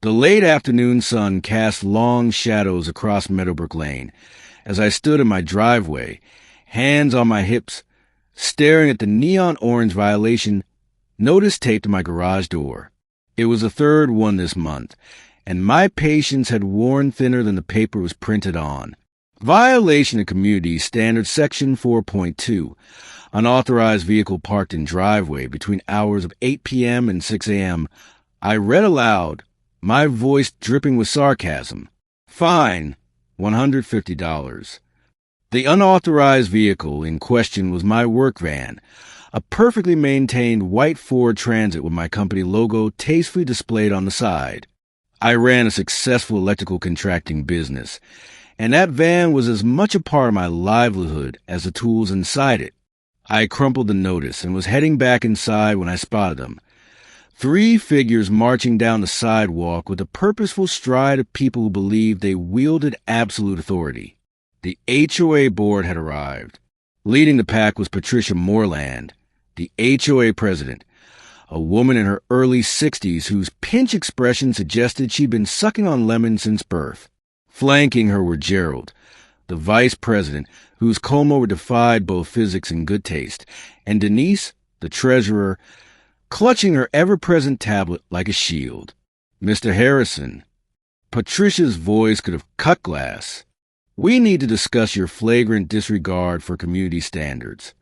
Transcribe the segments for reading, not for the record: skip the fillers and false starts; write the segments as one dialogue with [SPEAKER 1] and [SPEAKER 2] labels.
[SPEAKER 1] The late afternoon sun cast long shadows across Meadowbrook Lane as I stood in my driveway, hands on my hips, staring at the neon orange violation notice taped to my garage door. It was the third one this month, and my patience had worn thinner than the paper was printed on. Violation of Community Standard Section 4.2. Unauthorized vehicle parked in driveway between hours of 8 p.m. and 6 a.m. I read aloud, my voice dripping with sarcasm. Fine, $150. The unauthorized vehicle in question was my work van, a perfectly maintained white Ford Transit with my company logo tastefully displayed on the side. I ran a successful electrical contracting business, and that van was as much a part of my livelihood as the tools inside it. I crumpled the notice and was heading back inside when I spotted them. 3 figures marching down the sidewalk with a purposeful stride of people who believed they wielded absolute authority. The HOA board had arrived. Leading the pack was Patricia Moreland, the HOA president, a woman in her early 60s whose pinch expression suggested she'd been sucking on lemons since birth. Flanking her were Gerald, the vice president, whose comb-over defied both physics and good taste, and Denise, the treasurer, clutching her ever-present tablet like a shield. Mr. Harrison. Patricia's voice could have cut glass. We need to discuss your flagrant disregard for community standards.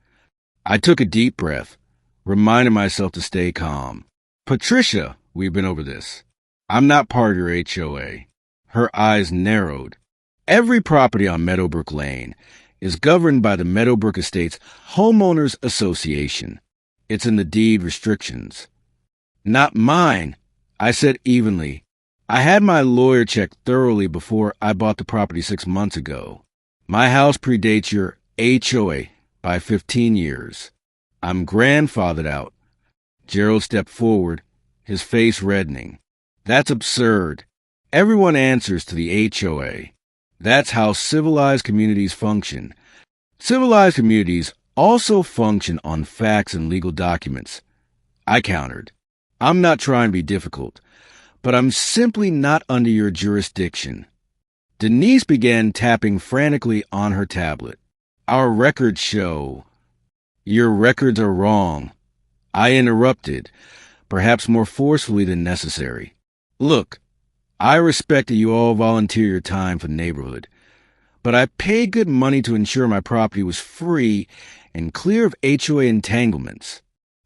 [SPEAKER 1] I took a deep breath, reminding myself to stay calm. Patricia, we've been over this. I'm not part of your HOA. Her eyes narrowed. Every property on Meadowbrook Lane is governed by the Meadowbrook Estates Homeowners Association. It's in the deed restrictions. Not mine, I said evenly. I had my lawyer checked thoroughly before I bought the property 6 months ago. My house predates your HOA by 15 years. I'm grandfathered out. Gerald stepped forward, his face reddening. That's absurd. Everyone answers to the HOA. That's how civilized communities function. Civilized communities also function on facts and legal documents. I countered. I'm not trying to be difficult, but I'm simply not under your jurisdiction. Denise began tapping frantically on her tablet. Our records show. Your records are wrong. I interrupted, perhaps more forcefully than necessary. Look, I respect that you all volunteer your time for the neighborhood, but I paid good money to ensure my property was free and clear of HOA entanglements.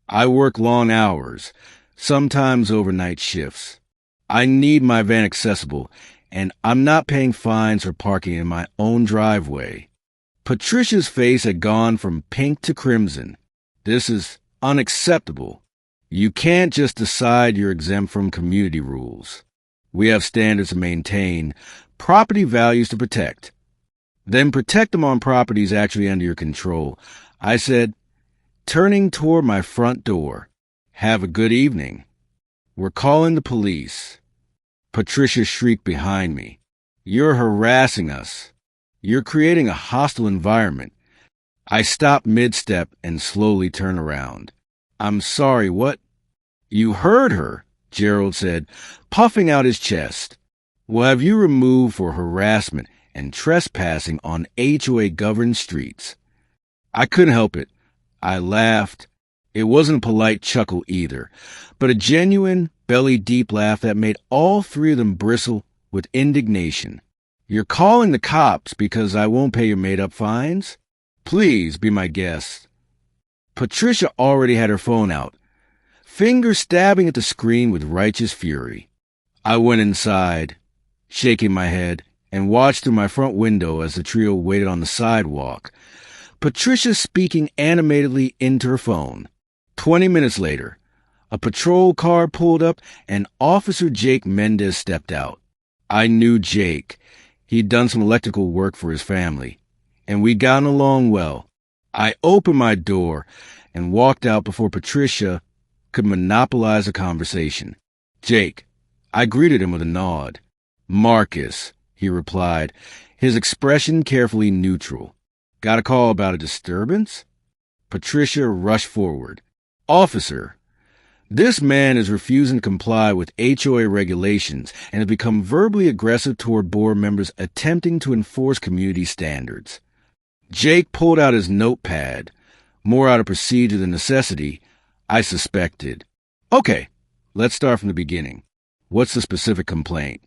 [SPEAKER 1] I work long hours, sometimes overnight shifts. I need my van accessible, and I'm not paying fines for parking in my own driveway. Patricia's face had gone from pink to crimson. This is unacceptable. You can't just decide you're exempt from community rules. We have standards to maintain, property values to protect. Then protect them on properties actually under your control. I said, turning toward my front door. Have a good evening. We're calling the police. Patricia shrieked behind me. You're harassing us. You're creating a hostile environment. I stopped mid-step and slowly turned around. I'm sorry, what? You heard her, Gerald said, puffing out his chest. We'll have you removed for harassment and trespassing on HOA-governed streets. I couldn't help it. I laughed. It wasn't a polite chuckle either, but a genuine, belly-deep laugh that made all 3 of them bristle with indignation. You're calling the cops because I won't pay your made-up fines? Please be my guest. Patricia already had her phone out, fingers stabbing at the screen with righteous fury. I went inside, shaking my head, and watched through my front window as the trio waited on the sidewalk, Patricia speaking animatedly into her phone. 20 minutes later, a patrol car pulled up and Officer Jake Mendez stepped out. I knew Jake. He'd done some electrical work for his family, and we'd gotten along well. I opened my door and walked out before Patricia could monopolize the conversation. Jake. I greeted him with a nod. Marcus, he replied, his expression carefully neutral. Got a call about a disturbance? Patricia rushed forward. Officer, This man is refusing to comply with HOA regulations and has become verbally aggressive toward board members attempting to enforce community standards. Jake pulled out his notepad, more out of procedure than necessity, I suspected. Okay, let's start from the beginning. What's the specific complaint?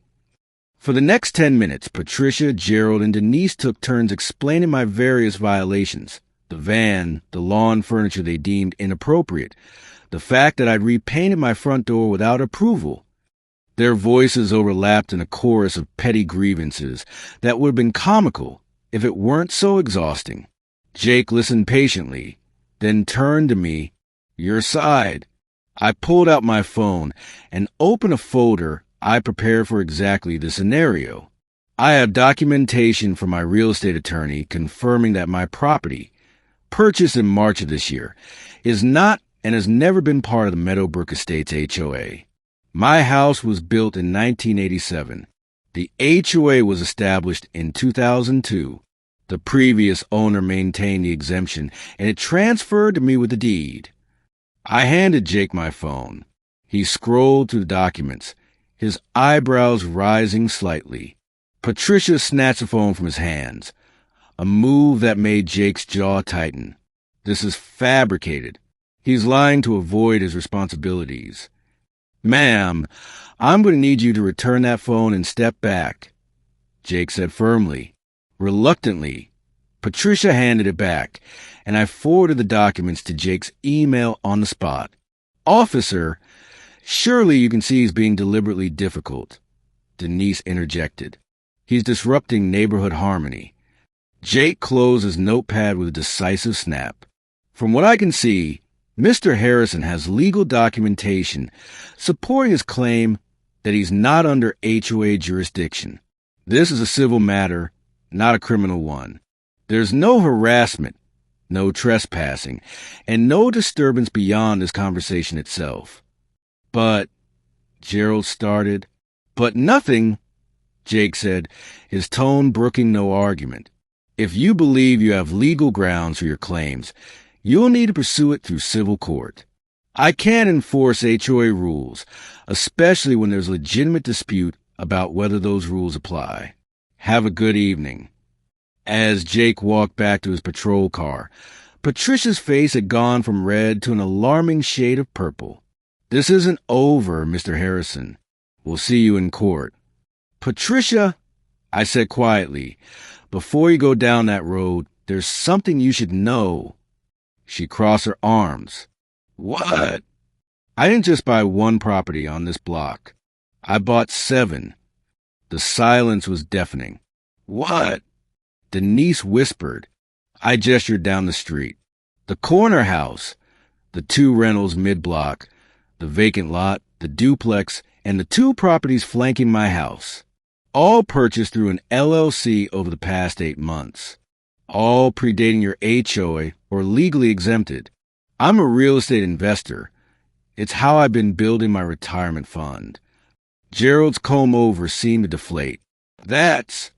[SPEAKER 1] For the next 10 minutes, Patricia, Gerald, and Denise took turns explaining my various violations. The van, the lawn furniture they deemed inappropriate, the fact that I'd repainted my front door without approval. Their voices overlapped in a chorus of petty grievances that would have been comical if it weren't so exhausting. Jake listened patiently, then turned to me. Your side. I pulled out my phone and opened a folder I prepared for exactly this scenario. I have documentation from my real estate attorney confirming that my property, purchased in March of this year, is not and has never been part of the Meadowbrook Estates HOA. My house was built in 1987. The HOA was established in 2002. The previous owner maintained the exemption, and it transferred to me with the deed. I handed Jake my phone. He scrolled through the documents, his eyebrows rising slightly. Patricia snatched the phone from his hands, a move that made Jake's jaw tighten. This is fabricated. He's lying to avoid his responsibilities. Ma'am, I'm going to need you to return that phone and step back, Jake said firmly. Reluctantly, Patricia handed it back, and I forwarded the documents to Jake's email on the spot. Officer, surely you can see he's being deliberately difficult, Denise interjected. He's disrupting neighborhood harmony. Jake closed his notepad with a decisive snap. From what I can see, Mr. Harrison has legal documentation supporting his claim that he's not under HOA jurisdiction. This is a civil matter, not a criminal one. There's no harassment, no trespassing, and no disturbance beyond this conversation itself. But, Gerald started. But nothing, Jake said, his tone brooking no argument. If you believe you have legal grounds for your claims, you'll need to pursue it through civil court. I can't enforce HOA rules, especially when there's legitimate dispute about whether those rules apply. Have a good evening. As Jake walked back to his patrol car, Patricia's face had gone from red to an alarming shade of purple. This isn't over, Mr. Harrison. We'll see you in court. Patricia, I said quietly, before you go down that road, there's something you should know. She crossed her arms. What? I didn't just buy one property on this block. I bought 7. The silence was deafening. What? Denise whispered. I gestured down the street. The corner house, the 2 rentals mid-block, the vacant lot, the duplex, and the 2 properties flanking my house. All purchased through an LLC over the past 8 months. All predating your HOA or legally exempted. I'm a real estate investor. It's how I've been building my retirement fund. Gerald's comb-over seemed to deflate. That's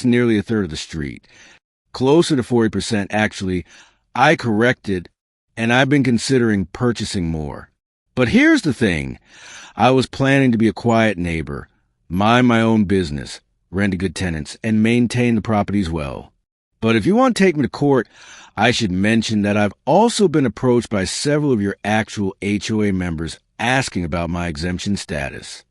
[SPEAKER 1] nearly a third of the street. Closer to 40% actually. I corrected, and I've been considering purchasing more. But here's the thing. I was planning to be a quiet neighbor, mind my own business, rent to good tenants, and maintain the properties well. But if you want to take me to court, I should mention that I've also been approached by several of your actual HOA members asking about my exemption status.